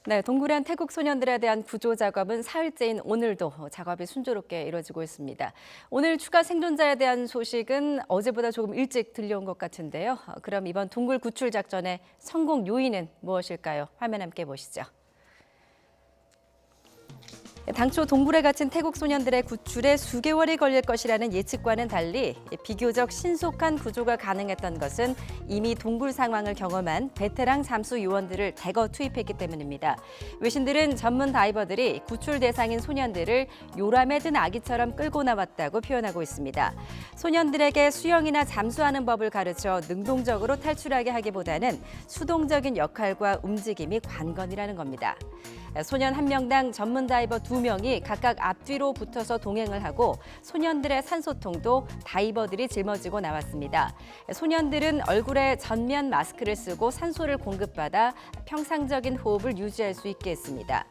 네, 동굴한 태국 소년들에 대한 구조 작업은 사흘째인 오늘도 작업이 순조롭게 이루어지고 있습니다. 오늘 추가 생존자에 대한 소식은 어제보다 조금 일찍 들려온 것 같은데요. 그럼 이번 동굴 구출 작전의 성공 요인은 무엇일까요? 화면 함께 보시죠. 당초 동굴에 갇힌 태국 소년들의 구출에 수개월이 걸릴 것이라는 예측과는 달리 비교적 신속한 구조가 가능했던 것은 이미 동굴 상황을 경험한 베테랑 잠수 요원들을 대거 투입했기 때문입니다. 외신들은 전문 다이버들이 구출 대상인 소년들을 요람에 든 아기처럼 끌고 나왔다고 표현하고 있습니다. 소년들에게 수영이나 잠수하는 법을 가르쳐 능동적으로 탈출하게 하기보다는 수동적인 역할과 움직임이 관건이라는 겁니다. 소년 한 명당 전문 다이버 2명이 각각 앞뒤로 붙어서 동행을 하고 소년들의 산소통도 다이버들이 짊어지고 나왔습니다. 소년들은 얼굴에 전면 마스크를 쓰고 산소를 공급받아 평상적인 호흡을 유지할 수 있게 했습니다.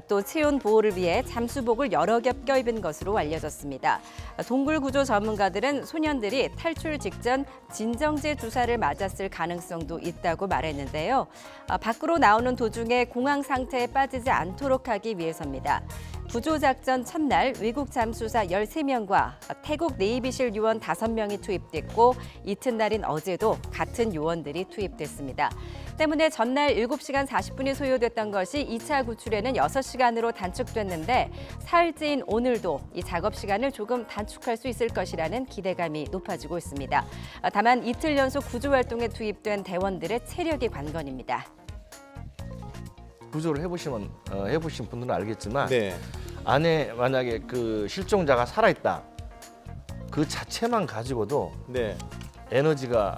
또 체온 보호를 위해 잠수복을 여러 겹 껴입은 것으로 알려졌습니다. 동굴 구조 전문가들은 소년들이 탈출 직전 진정제 주사를 맞았을 가능성도 있다고 말했는데요. 밖으로 나오는 도중에 공황 상태에 빠지지 않도록 하기 위해서입니다. 구조작전 첫날 외국 잠수사 13명과 태국 네이비실 요원 5명이 투입됐고 이튿날인 어제도 같은 요원들이 투입됐습니다. 때문에 전날 7시간 40분이 소요됐던 것이 2차 구출에는 6시간으로 단축됐는데 사흘째인 오늘도 이 작업 시간을 조금 단축할 수 있을 것이라는 기대감이 높아지고 있습니다. 다만 이틀 연속 구조 활동에 투입된 대원들의 체력이 관건입니다. 구조를 해보신 분들은 알겠지만 네. 안에 만약에 그 실종자가 살아있다 그 자체만 가지고도 네. 에너지가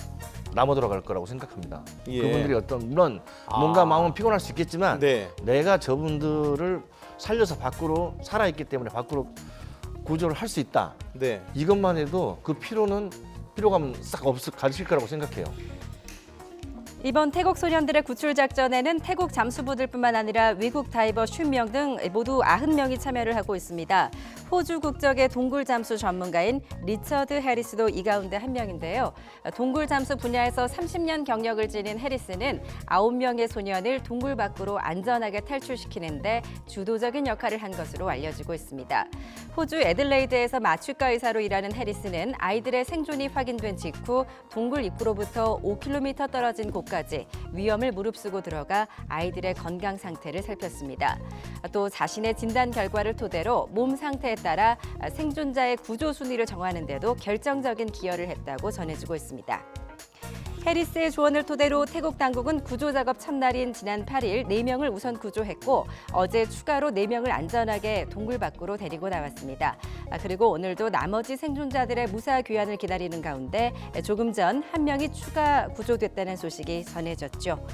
남아 돌아갈 거라고 생각합니다. 예. 그분들이 물론 뭔가 마음은 피곤할 수 있겠지만 네. 내가 저분들을 살려서 밖으로 살아있기 때문에 밖으로 구조를 할 수 있다. 네. 이것만 해도 그 피로감은 싹 가실 거라고 생각해요. 이번 태국 소년들의 구출 작전에는 태국 잠수부들뿐만 아니라 외국 다이버 50명 등 모두 90명이 참여를 하고 있습니다. 호주 국적의 동굴 잠수 전문가인 리처드 해리스도 이 가운데 한 명인데요. 동굴 잠수 분야에서 30년 경력을 지닌 해리스는 9명의 소년을 동굴 밖으로 안전하게 탈출시키는 데 주도적인 역할을 한 것으로 알려지고 있습니다. 호주 애들레이드에서 마취과 의사로 일하는 해리스는 아이들의 생존이 확인된 직후 동굴 입구로부터 5km 떨어진 곳까지 위험을 무릅쓰고 들어가 아이들의 건강 상태를 살폈습니다. 또 자신의 진단 결과를 토대로 몸 상태에 따라 생존자의 구조 순위를 정하는 데도 결정적인 기여를 했다고 전해지고 있습니다. 해리스의 조언을 토대로 태국 당국은 구조 작업 첫날인 지난 8일 4명을 우선 구조했고 어제 추가로 4명을 안전하게 동굴 밖으로 데리고 나왔습니다. 그리고 오늘도 나머지 생존자들의 무사 귀환을 기다리는 가운데 조금 전 1명이 추가 구조됐다는 소식이 전해졌죠.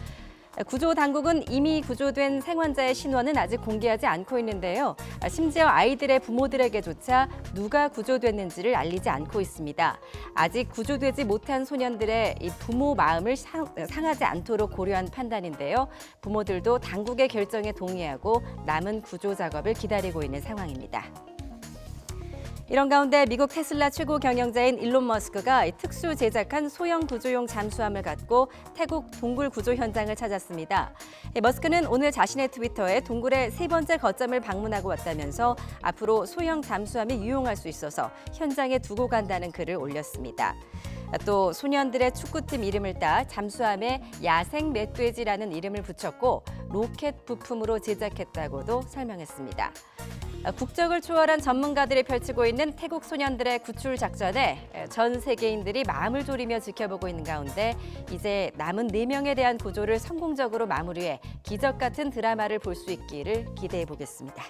구조 당국은 이미 구조된 생환자의 신원은 아직 공개하지 않고 있는데요. 심지어 아이들의 부모들에게조차 누가 구조됐는지를 알리지 않고 있습니다. 아직 구조되지 못한 소년들의 이 부모 마음을 상하지 않도록 고려한 판단인데요. 부모들도 당국의 결정에 동의하고 남은 구조 작업을 기다리고 있는 상황입니다. 이런 가운데 미국 테슬라 최고 경영자인 일론 머스크가 특수 제작한 소형 구조용 잠수함을 갖고 태국 동굴 구조 현장을 찾았습니다. 머스크는 오늘 자신의 트위터에 동굴의 3번째 거점을 방문하고 왔다면서 앞으로 소형 잠수함이 유용할 수 있어서 현장에 두고 간다는 글을 올렸습니다. 또 소년들의 축구팀 이름을 따 잠수함에 야생 멧돼지라는 이름을 붙였고 로켓 부품으로 제작했다고도 설명했습니다. 국적을 초월한 전문가들이 펼치고 있는 태국 소년들의 구출 작전에 전 세계인들이 마음을 졸이며 지켜보고 있는 가운데 이제 남은 4명에 대한 구조를 성공적으로 마무리해 기적 같은 드라마를 볼 수 있기를 기대해 보겠습니다.